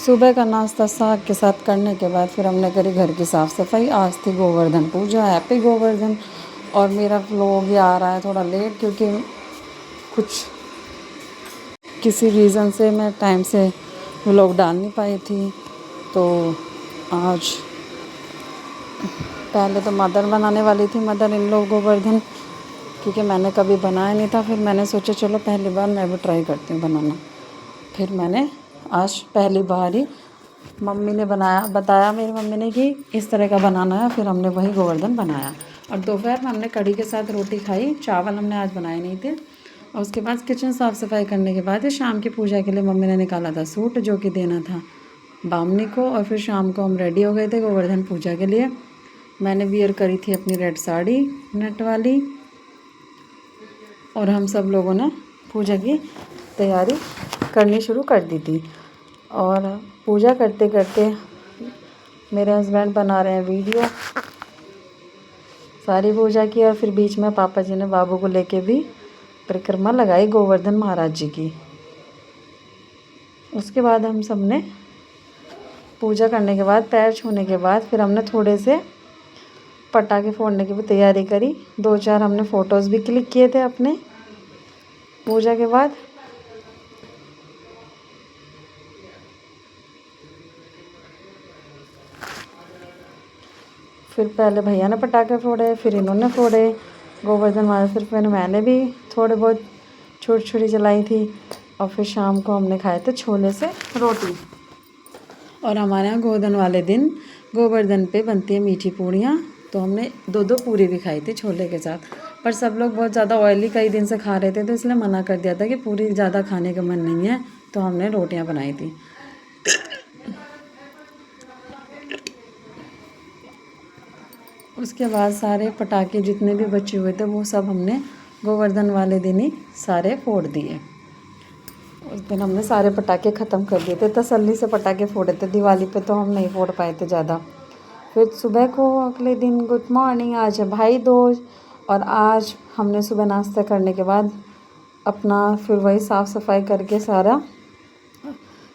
सुबह का नाश्ता साग के साथ करने के बाद फिर हमने करी घर की साफ़ सफाई। आज थी गोवर्धन पूजा, हैप्पी गोवर्धन। और मेरा व्लॉग ये आ रहा है थोड़ा लेट, क्योंकि कुछ किसी रीज़न से मैं टाइम से व्लॉग डाल नहीं पाई थी। तो आज पहले तो मदर बनाने वाली थी, मदर इन लोग गोवर्धन, क्योंकि मैंने कभी बनाया नहीं था। फिर मैंने सोचा चलो पहली बार मैं भी ट्राई करती हूँ बनाना। फिर मैंने आज पहली बार ही मम्मी ने बताया मेरी मम्मी ने कि इस तरह का बनाना है। फिर हमने वही गोवर्धन बनाया। और दोपहर में हमने कढ़ी के साथ रोटी खाई। चावल हमने आज बनाए नहीं थे। और उसके बाद किचन साफ़ सफाई करने के बाद शाम की पूजा के लिए मम्मी ने निकाला था सूट, जो कि देना था बामनी को। और फिर शाम को हम रेडी हो गए थे गोवर्धन पूजा के लिए। मैंने वियर करी थी अपनी रेड साड़ी नेट वाली। और हम सब लोगों ने पूजा की तैयारी करनी शुरू कर दी थी। और पूजा करते करते मेरे हस्बैंड बना रहे हैं वीडियो। सारी पूजा की और फिर बीच में पापा जी ने बाबू को लेके भी परिक्रमा लगाई गोवर्धन महाराज जी की। उसके बाद हम सब ने पूजा करने के बाद, पैर छूने के बाद, फिर हमने थोड़े से पटाखे फोड़ने की भी तैयारी करी। 2-4 हमने फ़ोटोज़ भी क्लिक किए थे अपने पूजा के बाद। फिर पहले भैया ने पटाखे फोड़े, फिर इन्होंने फोड़े गोवर्धन महाराज। फिर मैंने भी थोड़े बहुत छुरी जलाई थी। और फिर शाम को हमने खाए थे छोले से रोटी। और हमारे यहाँ गोवर्धन वाले दिन गोवर्धन पे बनती है मीठी पूड़ियाँ। तो हमने 2-2 पूरी भी खाई थी छोले के साथ। पर सब लोग बहुत ज़्यादा ऑयली कई दिन से खा रहे थे, तो इसलिए मना कर दिया था कि पूरी ज़्यादा खाने का मन नहीं है। तो हमने रोटियाँ बनाई थी। उसके बाद सारे पटाखे जितने भी बचे हुए थे वो सब हमने गोवर्धन वाले दिन ही सारे फोड़ दिए। उस दिन हमने सारे पटाखे ख़त्म कर दिए थे। तसल्ली से पटाखे फोड़े थे। दिवाली पे तो हम नहीं फोड़ पाए थे ज़्यादा। फिर सुबह को अगले दिन गुड मॉर्निंग, आज है भाई दूज। और आज हमने सुबह नाश्ता करने के बाद अपना फिर वही साफ़ सफाई करके सारा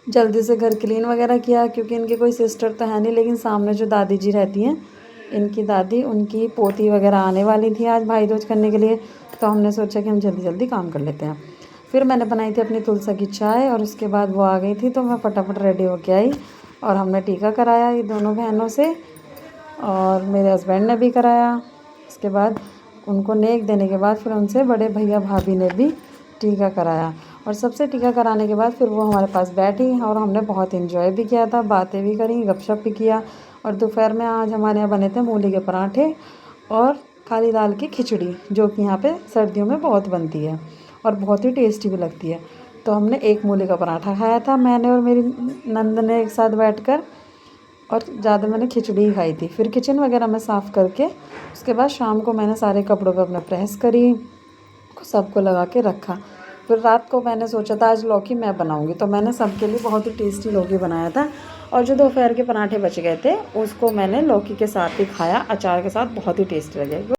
जल्दी से घर क्लीन वगैरह किया, क्योंकि इनके कोई सिस्टर तो है नहीं, लेकिन सामने जो दादी जी रहती हैं, इनकी दादी, उनकी पोती वगैरह आने वाली थी आज भाई दूज करने के लिए। तो हमने सोचा कि हम जल्दी जल्दी काम कर लेते हैं। फिर मैंने बनाई थी अपनी तुलसी की चाय। और उसके बाद वो आ गई थी तो मैं फटाफट रेडी होके आई और हमने टीका कराया ये दोनों बहनों से। और मेरे हस्बैंड ने भी कराया। उसके बाद उनको नेक देने के बाद फिर उनसे बड़े भैया भाभी ने भी टीका कराया। और सबसे टीका कराने के बाद फिर वो हमारे पास बैठी और हमने बहुत इन्जॉय भी किया था, बातें भी करी, गपशप भी किया। और दोपहर में आज हमारे यहाँ बने थे मूली के पराठे और काली दाल की खिचड़ी, जो कि यहाँ पे सर्दियों में बहुत बनती है और बहुत ही टेस्टी भी लगती है। तो हमने एक मूली का पराठा खाया था, मैंने और मेरी नंद ने एक साथ बैठकर। और ज़्यादा मैंने खिचड़ी ही खाई थी। फिर किचन वगैरह में साफ़ करके उसके बाद शाम को मैंने सारे कपड़ों पर अपना प्रेस करी, सबको लगा के रखा। फिर रात को मैंने सोचा था आज लौकी मैं बनाऊंगी, तो मैंने सबके लिए बहुत ही टेस्टी लौकी बनाया था। और जो दोपहर के पराठे बच गए थे उसको मैंने लौकी के साथ ही खाया, अचार के साथ, बहुत ही टेस्टी लगे।